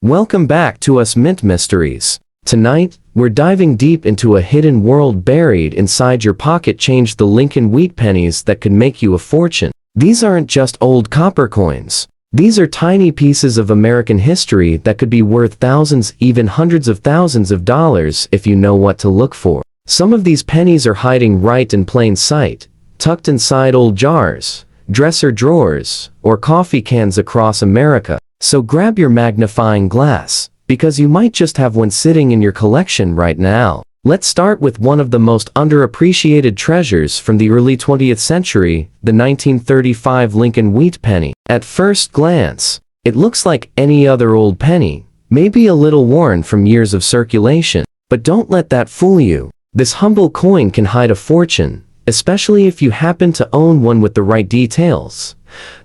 Welcome back to Us Mint Mysteries. Tonight, we're diving deep into a hidden world buried inside your pocket change, the Lincoln Wheat Pennies that could make you a fortune. These aren't just old copper coins. These are tiny pieces of American history that could be worth thousands, even hundreds of thousands of dollars if you know what to look for. Some of these pennies are hiding right in plain sight, tucked inside old jars, dresser drawers, or coffee cans across America. So grab your magnifying glass, because you might just have one sitting in your collection right now. Let's start with one of the most underappreciated treasures from the early 20th century, the 1935 Lincoln Wheat Penny. At first glance, it looks like any other old penny, maybe a little worn from years of circulation. But don't let that fool you. This humble coin can hide a fortune, especially if you happen to own one with the right details.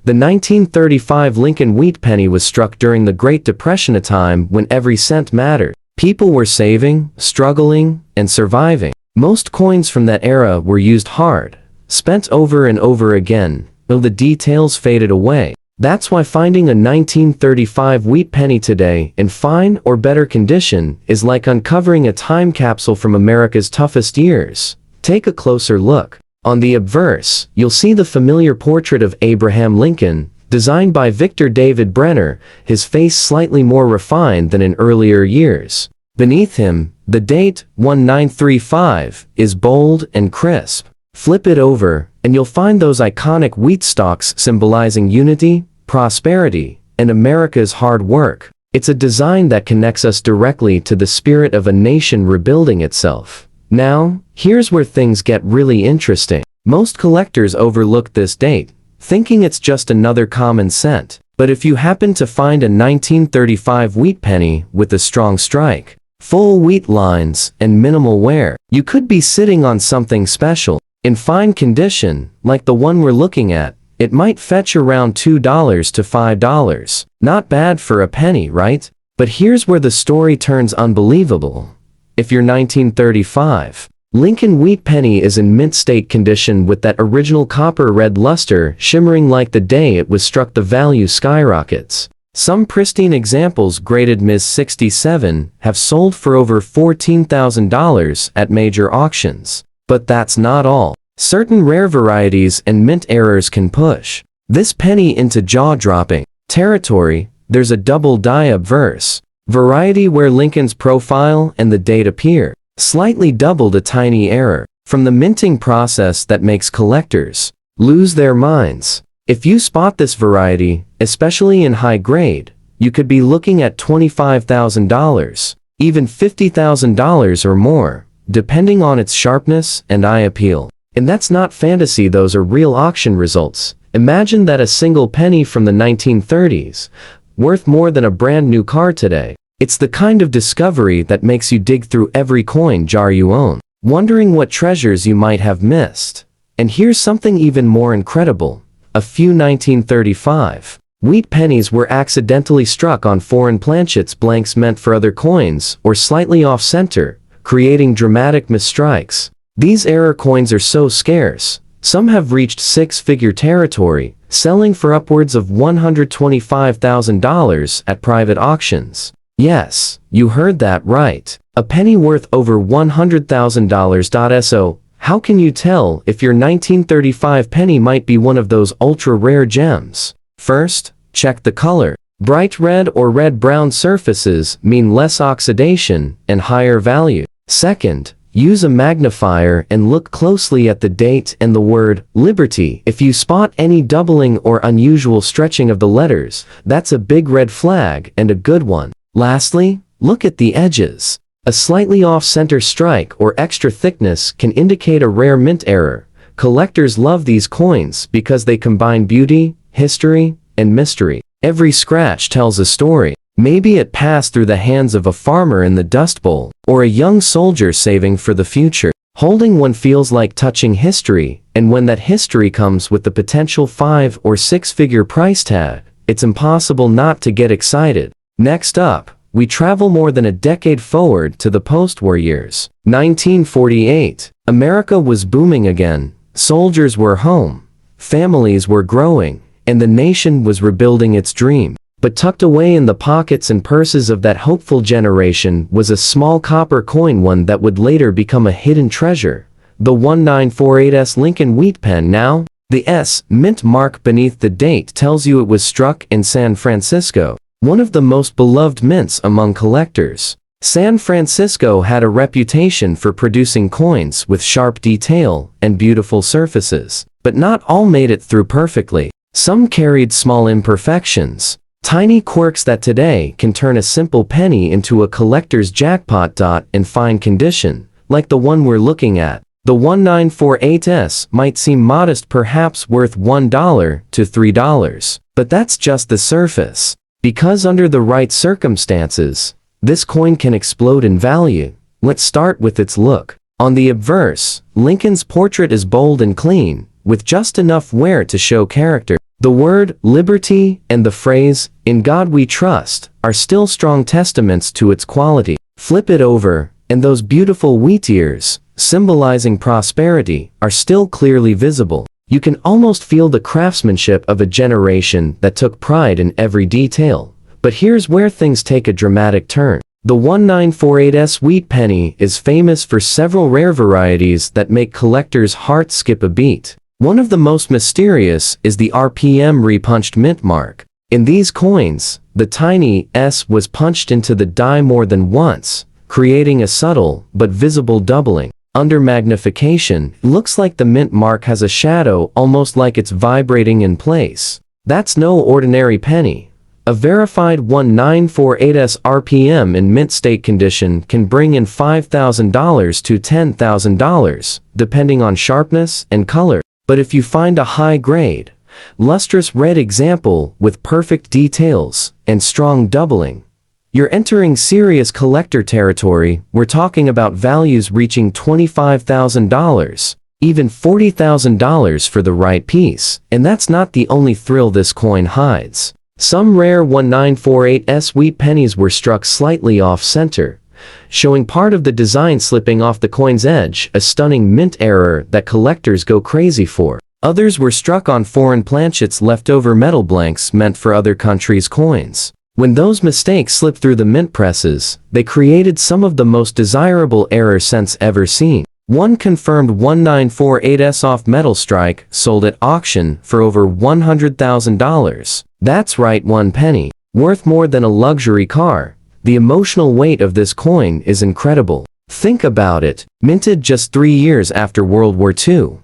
The 1935 Lincoln Wheat Penny was struck during the Great Depression, a time when every cent mattered. People were saving, struggling, and surviving. Most coins from that era were used hard, spent over and over again, though the details faded away. That's why finding a 1935 wheat penny today in fine or better condition is like uncovering a time capsule from America's toughest years. Take a closer look. On the obverse, you'll see the familiar portrait of Abraham Lincoln, designed by Victor David Brenner, his face slightly more refined than in earlier years. Beneath him, the date, 1935, is bold and crisp. Flip it over, and you'll find those iconic wheat stalks symbolizing unity, prosperity, and America's hard work. It's a design that connects us directly to the spirit of a nation rebuilding itself. Now, here's where things get really interesting. Most collectors overlook this date, thinking it's just another common cent. But if you happen to find a 1935 wheat penny with a strong strike, full wheat lines, and minimal wear, you could be sitting on something special. In fine condition, like the one we're looking at, it might fetch around $2 to $5. Not bad for a penny, right? But here's where the story turns unbelievable. If your 1935 Lincoln Wheat Penny is in mint state condition with that original copper red luster shimmering like the day it was struck, the value skyrockets. Some pristine examples graded Ms. 67 have sold for over $14,000 at major auctions. But that's not all. Certain rare varieties and mint errors can push this penny into jaw-dropping territory. There's a double die obverse variety where Lincoln's profile and the date appear slightly doubled, a tiny error from the minting process that makes collectors lose their minds. If you spot this variety, especially in high grade, you could be looking at $25,000, even $50,000 or more, depending on its sharpness and eye appeal. And that's not fantasy, those are real auction results. Imagine that, a single penny from the 1930s, worth more than a brand new car today. It's the kind of discovery that makes you dig through every coin jar you own, wondering what treasures you might have missed. And here's something even more incredible. A few 1935 wheat pennies were accidentally struck on foreign planchets, blanks meant for other coins, or slightly off-center, creating dramatic misstrikes. These error coins are so scarce, some have reached six-figure territory, selling for upwards of $125,000 at private auctions. Yes, you heard that right. A penny worth over $100,000. So, how can you tell if your 1935 penny might be one of those ultra-rare gems? First, check the color. Bright red or red-brown surfaces mean less oxidation and higher value. Second, use a magnifier and look closely at the date and the word Liberty. If you spot any doubling or unusual stretching of the letters, that's a big red flag, and a good one. Lastly, look at the edges. A slightly off-center strike or extra thickness can indicate a rare mint error. Collectors love these coins because they combine beauty, history, and mystery. Every scratch tells a story. Maybe it passed through the hands of a farmer in the Dust Bowl, or a young soldier saving for the future. Holding one feels like touching history, and when that history comes with the potential 5- or 6-figure price tag, it's impossible not to get excited. Next up, we travel more than a decade forward to the post-war years. 1948. America was booming again. Soldiers were home, families were growing, and the nation was rebuilding its dream. But tucked away in the pockets and purses of that hopeful generation was a small copper coin, one that would later become a hidden treasure. The 1948's Lincoln Wheat Pen. Now, the S mint mark beneath the date tells you it was struck in San Francisco, one of the most beloved mints among collectors. San Francisco had a reputation for producing coins with sharp detail and beautiful surfaces, but not all made it through perfectly. Some carried small imperfections, tiny quirks that today can turn a simple penny into a collector's jackpot. In fine condition, like the one we're looking at, the 1948s might seem modest, perhaps worth $1 to $3, but that's just the surface. Because under the right circumstances, this coin can explode in value. Let's start with its look. On the obverse, Lincoln's portrait is bold and clean, with just enough wear to show character. The word liberty and the phrase, "In God we trust," are still strong testaments to its quality. Flip it over, and those beautiful wheat ears, symbolizing prosperity, are still clearly visible. You can almost feel the craftsmanship of a generation that took pride in every detail. But here's where things take a dramatic turn. The 1948's wheat penny is famous for several rare varieties that make collectors' hearts skip a beat. One of the most mysterious is the RPM repunched mint mark. In these coins, the tiny S was punched into the die more than once, creating a subtle but visible doubling. Under magnification, it looks like the mint mark has a shadow, almost like it's vibrating in place. That's no ordinary penny. A verified 1948's RPM in mint state condition can bring in $5,000 to $10,000, depending on sharpness and color. But if you find a high-grade, lustrous red example with perfect details and strong doubling, you're entering serious collector territory. We're talking about values reaching $25,000, even $40,000 for the right piece. And that's not the only thrill this coin hides. Some rare 1948's wheat pennies were struck slightly off-center, showing part of the design slipping off the coin's edge, a stunning mint error that collectors go crazy for. Others were struck on foreign planchets, leftover metal blanks meant for other countries' coins. When those mistakes slipped through the mint presses, they created some of the most desirable error cents ever seen. One confirmed 1948's off-metal strike sold at auction for over $100,000. That's right, one penny, worth more than a luxury car. The emotional weight of this coin is incredible. Think about it, minted just 3 years after World War II.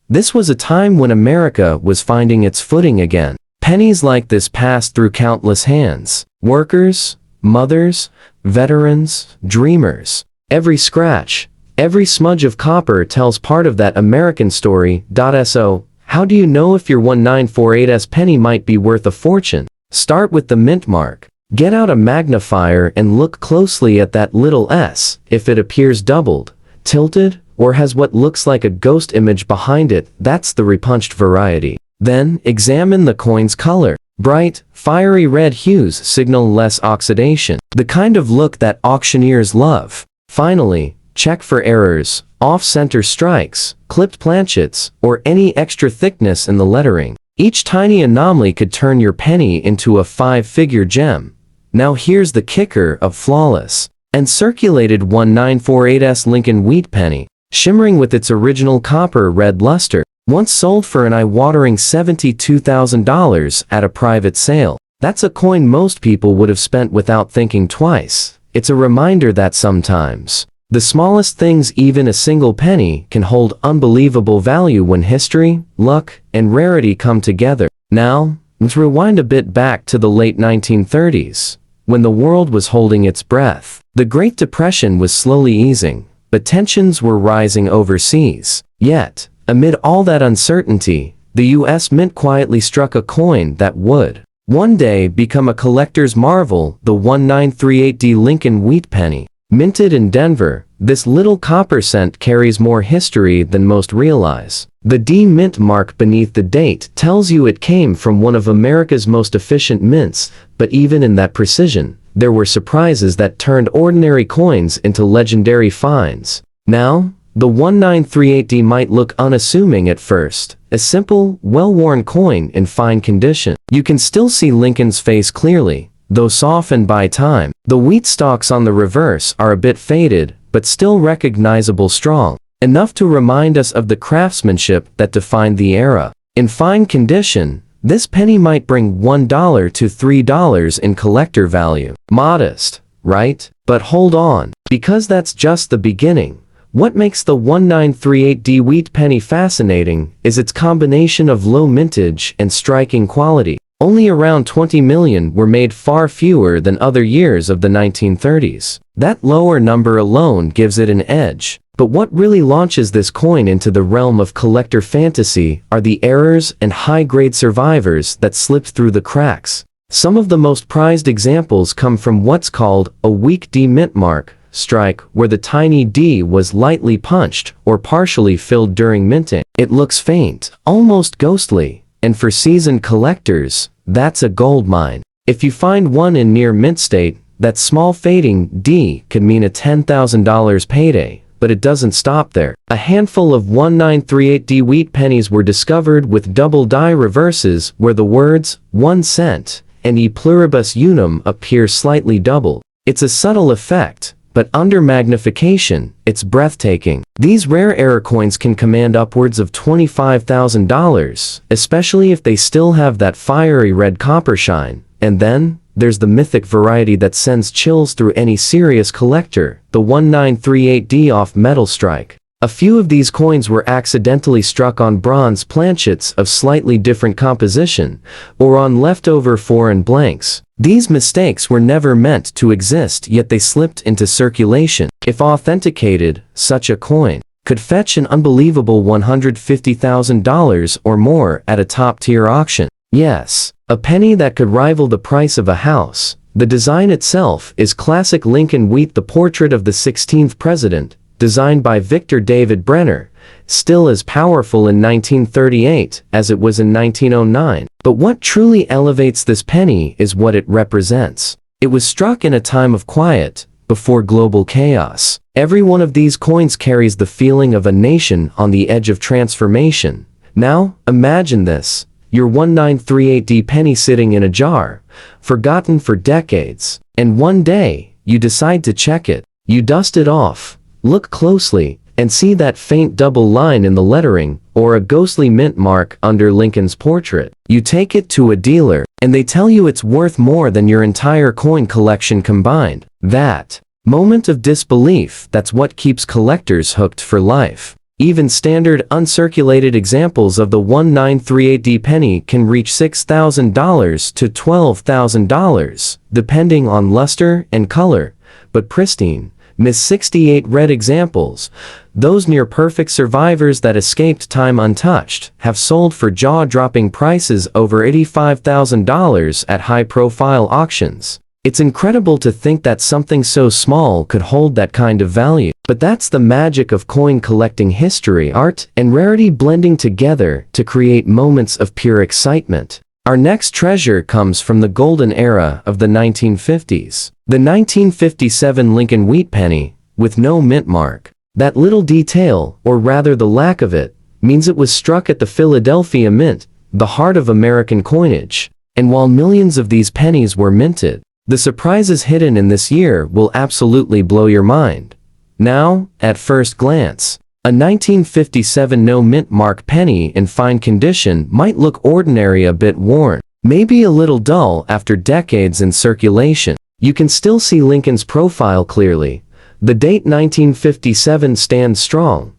This was a time when America was finding its footing again. Pennies like this passed through countless hands. Workers, mothers, veterans, dreamers. Every scratch, every smudge of copper tells part of that American story. So, how do you know if your 1948's penny might be worth a fortune? Start with the mint mark. Get out a magnifier and look closely at that little S. If it appears doubled, tilted, or has what looks like a ghost image behind it, that's the repunched variety. Then, examine the coin's color. Bright, fiery red hues signal less oxidation, the kind of look that auctioneers love. Finally, check for errors, off-center strikes, clipped planchets, or any extra thickness in the lettering. Each tiny anomaly could turn your penny into a 5-figure gem. Now here's the kicker of flawless and circulated 1948's Lincoln Wheat Penny, shimmering with its original copper red luster, once sold for an eye-watering $72,000 at a private sale. That's a coin most people would have spent without thinking twice. It's a reminder that sometimes the smallest things, even a single penny, can hold unbelievable value when history, luck, and rarity come together. Now, let's rewind a bit back to the late 1930s, when the world was holding its breath. The Great Depression was slowly easing, but tensions were rising overseas. Yet, amid all that uncertainty, the U.S. Mint quietly struck a coin that would one day become a collector's marvel, the 1938 Lincoln Wheat Penny. Minted in Denver, this little copper cent carries more history than most realize. The D mint mark beneath the date tells you it came from one of America's most efficient mints, but even in that precision, there were surprises that turned ordinary coins into legendary finds. Now, The 1938D might look unassuming at first, a simple, well-worn coin in fine condition. You can still see Lincoln's face clearly, though softened by time. The wheat stalks on the reverse are a bit faded, but still recognizable strong, enough to remind us of the craftsmanship that defined the era. In fine condition, this penny might bring $1 to $3 in collector value. Modest, right? But hold on, because that's just the beginning. What makes the 1938D wheat penny fascinating is its combination of low mintage and striking quality. Only around 20 million were made, far fewer than other years of the 1930s. That lower number alone gives it an edge. But what really launches this coin into the realm of collector fantasy are the errors and high-grade survivors that slipped through the cracks. Some of the most prized examples come from what's called a weak D mint mark strike, where the tiny D was lightly punched or partially filled during minting. It looks faint, almost ghostly, and for seasoned collectors, that's a gold mine. If you find one in near mint state, that small fading D could mean a $10,000 payday. But it doesn't stop there. A handful of 1938D wheat pennies were discovered with double die reverses where the words 1 cent and e pluribus unum appear slightly double. It's a subtle effect, but under magnification, it's breathtaking. These rare error coins can command upwards of $25,000, especially if they still have that fiery red copper shine. And then, there's the mythic variety that sends chills through any serious collector, the 1938D off-metal strike. A few of these coins were accidentally struck on bronze planchets of slightly different composition, or on leftover foreign blanks. These mistakes were never meant to exist, yet they slipped into circulation. If authenticated, such a coin could fetch an unbelievable $150,000 or more at a top-tier auction. Yes, a penny that could rival the price of a house. The design itself is classic Lincoln Wheat, the portrait of the 16th president, designed by Victor David Brenner, still as powerful in 1938 as it was in 1909. But what truly elevates this penny is what it represents. It was struck in a time of quiet, before global chaos. Every one of these coins carries the feeling of a nation on the edge of transformation. Now, imagine this. Your 1938D penny sitting in a jar, forgotten for decades, and one day, you decide to check it. You dust it off, look closely, and see that faint double line in the lettering, or a ghostly mint mark under Lincoln's portrait. You take it to a dealer, and they tell you it's worth more than your entire coin collection combined. That moment of disbelief, that's what keeps collectors hooked for life. Even standard uncirculated examples of the 1938D penny can reach $6,000 to $12,000, depending on luster and color, but pristine, Miss 68 red examples, those near-perfect survivors that escaped time untouched, have sold for jaw-dropping prices over $85,000 at high-profile auctions. It's incredible to think that something so small could hold that kind of value. But that's the magic of coin collecting: history, art, and rarity blending together to create moments of pure excitement. Our next treasure comes from the golden era of the 1950s. The 1957 Lincoln Wheat Penny, with no mint mark. That little detail, or rather the lack of it, means it was struck at the Philadelphia Mint, the heart of American coinage. And while millions of these pennies were minted, the surprises hidden in this year will absolutely blow your mind. Now, at first glance, a 1957 no mint mark penny in fine condition might look ordinary, a bit worn, maybe a little dull after decades in circulation. You can still see Lincoln's profile clearly. The date 1957 stands strong,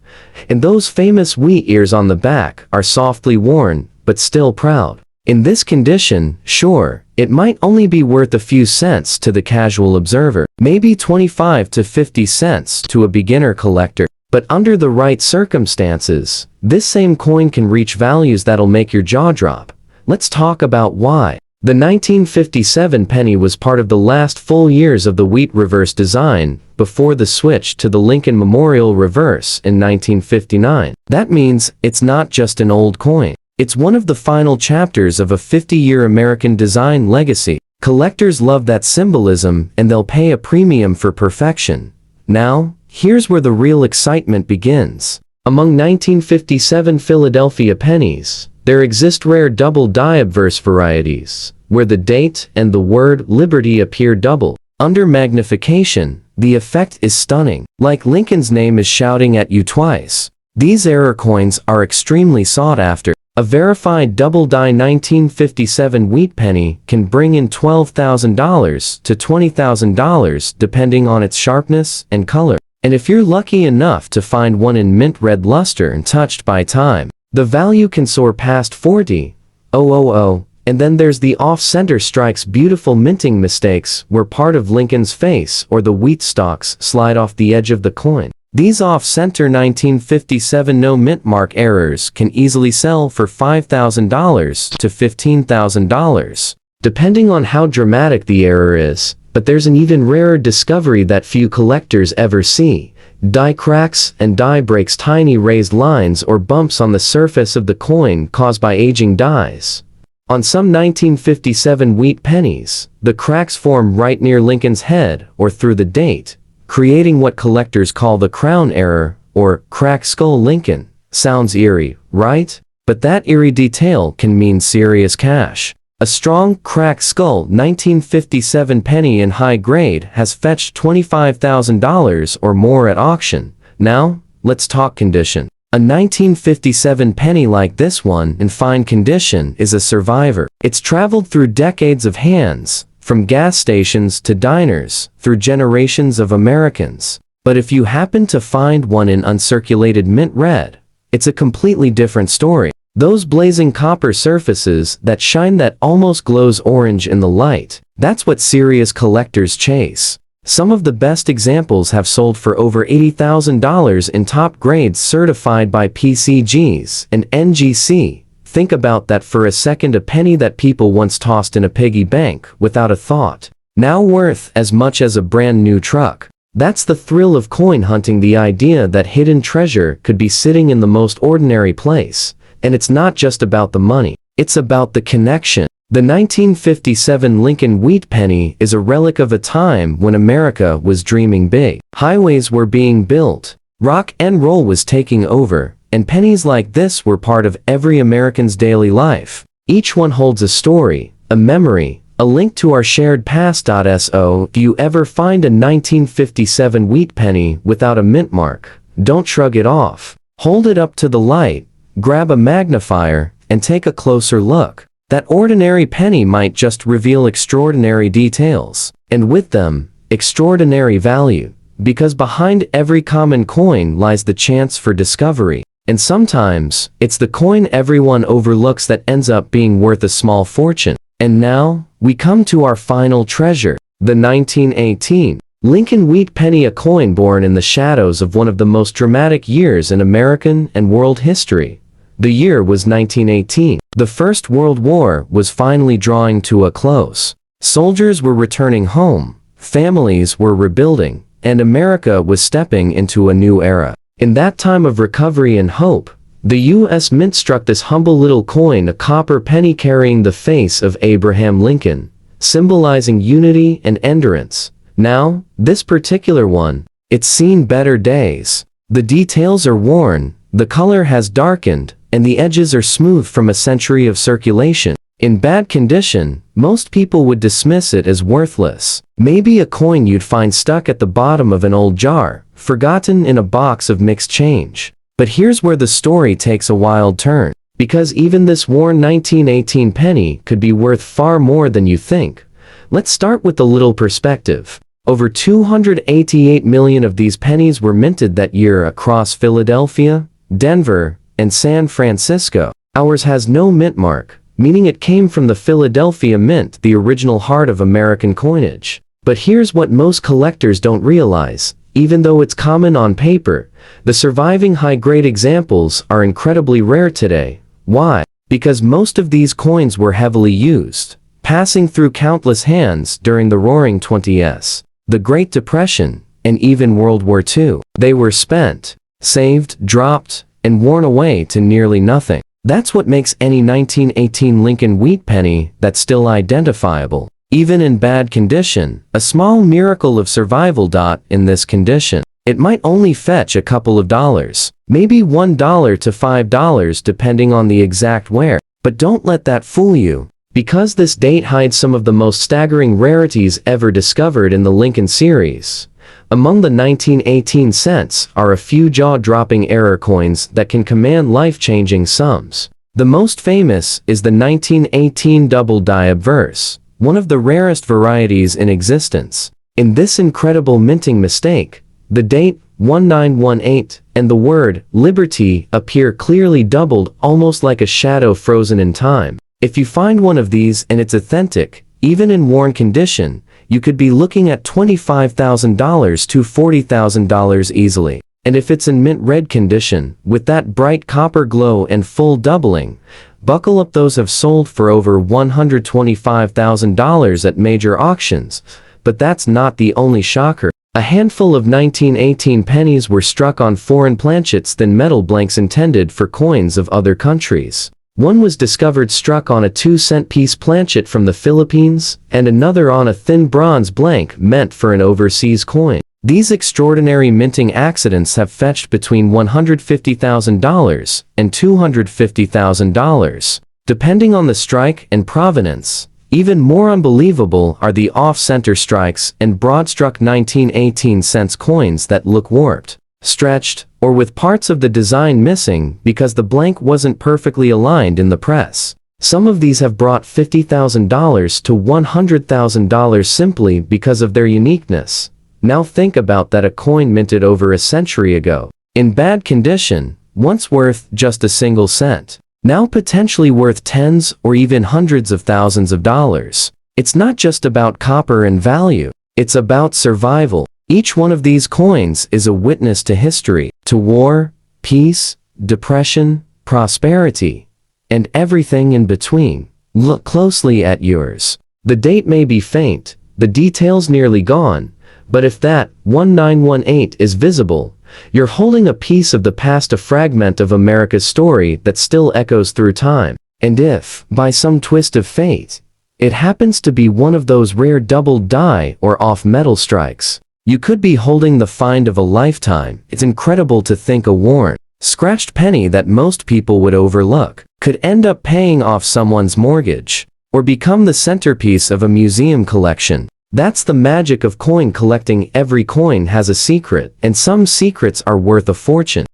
and those famous wheat ears on the back are softly worn, but still proud. In this condition, sure, it might only be worth a few cents to the casual observer, maybe 25 to 50 cents to a beginner collector. But under the right circumstances, this same coin can reach values that'll make your jaw drop. Let's talk about why. The 1957 penny was part of the last full years of the wheat reverse design, before the switch to the Lincoln Memorial reverse in 1959. That means it's not just an old coin. It's one of the final chapters of a 50-year American design legacy. Collectors love that symbolism, and they'll pay a premium for perfection. Now, here's where the real excitement begins. Among 1957 Philadelphia pennies, there exist rare double-die obverse varieties, where the date and the word Liberty appear double. Under magnification, the effect is stunning, like Lincoln's name is shouting at you twice. These error coins are extremely sought after. A verified double-die 1957 wheat penny can bring in $12,000 to $20,000 depending on its sharpness and color. And if you're lucky enough to find one in mint red luster and touched by time, the value can soar past $40,000. And then there's the off-center strikes. Beautiful minting mistakes where part of Lincoln's face or the wheat stalks slide off the edge of the coin. These off-center 1957 no-mint mark errors can easily sell for $5,000 to $15,000, depending on how dramatic the error is. But there's an even rarer discovery that few collectors ever see. Die cracks and die breaks, tiny raised lines or bumps on the surface of the coin caused by aging dies. On some 1957 wheat pennies, the cracks form right near Lincoln's head or through the date, creating what collectors call the crown error, or cracked skull. Lincoln. Sounds eerie, right? But that eerie detail can mean serious cash. A strong, cracked skull 1957 penny in high grade has fetched $25,000 or more at auction. Now, let's talk condition. A 1957 penny like this one in fine condition is a survivor. It's traveled through decades of hands, from gas stations to diners, through generations of Americans. But if you happen to find one in uncirculated mint red, it's a completely different story. Those blazing copper surfaces that shine, that almost glows orange in the light, that's what serious collectors chase. Some of the best examples have sold for over $80,000 in top grades certified by PCGs and NGC. Think about that for a second. A penny that people once tossed in a piggy bank without a thought, now worth as much as a brand new truck. That's the thrill of coin hunting, the idea that hidden treasure could be sitting in the most ordinary place. And it's not just about the money, it's about the connection. The 1957 Lincoln Wheat Penny is a relic of a time when America was dreaming big. Highways were being built, rock and roll was taking over, and pennies like this were part of every American's daily life. Each one holds a story, a memory, a link to our shared past. So, if you ever find a 1957 wheat penny without a mint mark, don't shrug it off. Hold it up to the light, grab a magnifier, and take a closer look. That ordinary penny might just reveal extraordinary details, and with them, extraordinary value. Because behind every common coin lies the chance for discovery. And sometimes, it's the coin everyone overlooks that ends up being worth a small fortune. And now, we come to our final treasure, the 1918 Lincoln Wheat Penny, a coin born in the shadows of one of the most dramatic years in American and world history. The year was 1918. The First World War was finally drawing to a close. Soldiers were returning home, families were rebuilding, and America was stepping into a new era. In that time of recovery and hope, the U.S. Mint struck this humble little coin, a copper penny carrying the face of Abraham Lincoln, symbolizing unity and endurance. Now, this particular one, it's seen better days. The details are worn, the color has darkened, and the edges are smooth from a century of circulation. In bad condition, most people would dismiss it as worthless. Maybe a coin you'd find stuck at the bottom of an old jar, forgotten in a box of mixed change. But here's where the story takes a wild turn. Because even this worn 1918 penny could be worth far more than you think. Let's start with a little perspective. Over 288 million of these pennies were minted that year across Philadelphia, Denver, and San Francisco. Ours has no mint mark, meaning it came from the Philadelphia Mint, the original heart of American coinage. But here's what most collectors don't realize. Even though it's common on paper, the surviving high-grade examples are incredibly rare today. Why? Because most of these coins were heavily used, passing through countless hands during the Roaring '20s, the Great Depression, and even World War II. They were spent, saved, dropped, and worn away to nearly nothing. That's what makes any 1918 Lincoln Wheat Penny that's still identifiable. Even in bad condition, a small miracle of survival. In this condition, It might only fetch a couple of dollars, maybe $1 to $5 depending on the exact wear. But don't let that fool you, because this date hides some of the most staggering rarities ever discovered in the Lincoln series. Among the 1918 cents are a few jaw-dropping error coins that can command life-changing sums. The most famous is the 1918 double die obverse, one of the rarest varieties in existence. In this incredible minting mistake, the date 1918 and the word liberty appear clearly doubled, almost like a shadow frozen in time. If you find one of these and it's authentic, even in worn condition, you could be looking at $25,000 to $40,000 easily. And if it's in mint red condition, with that bright copper glow and full doubling, buckle up, those have sold for over $125,000 at major auctions. But that's not the only shocker. A handful of 1918 pennies were struck on foreign planchets, thin metal blanks intended for coins of other countries. One was discovered struck on a 2-cent piece planchet from the Philippines, and another on a thin bronze blank meant for an overseas coin. These extraordinary minting accidents have fetched between $150,000 and $250,000, depending on the strike and provenance. Even more unbelievable are the off-center strikes and broad-struck 1918 cents coins that look warped, stretched, or with parts of the design missing because the blank wasn't perfectly aligned in the press. Some of these have brought $50,000 to $100,000 simply because of their uniqueness. Now think about that, a coin minted over a century ago, in bad condition, once worth just a single cent, now potentially worth tens or even hundreds of thousands of dollars. It's not just about copper and value, it's about survival. Each one of these coins is a witness to history, to war, peace, depression, prosperity, and everything in between. Look closely at yours. The date may be faint, the details nearly gone, but if that 1918 is visible, you're holding a piece of the past, a fragment of America's story that still echoes through time. And if, by some twist of fate, it happens to be one of those rare double die or off-metal strikes, you could be holding the find of a lifetime. It's incredible to think a worn, scratched penny that most people would overlook could end up paying off someone's mortgage, or become the centerpiece of a museum collection. That's the magic of coin collecting. Every coin has a secret, and some secrets are worth a fortune.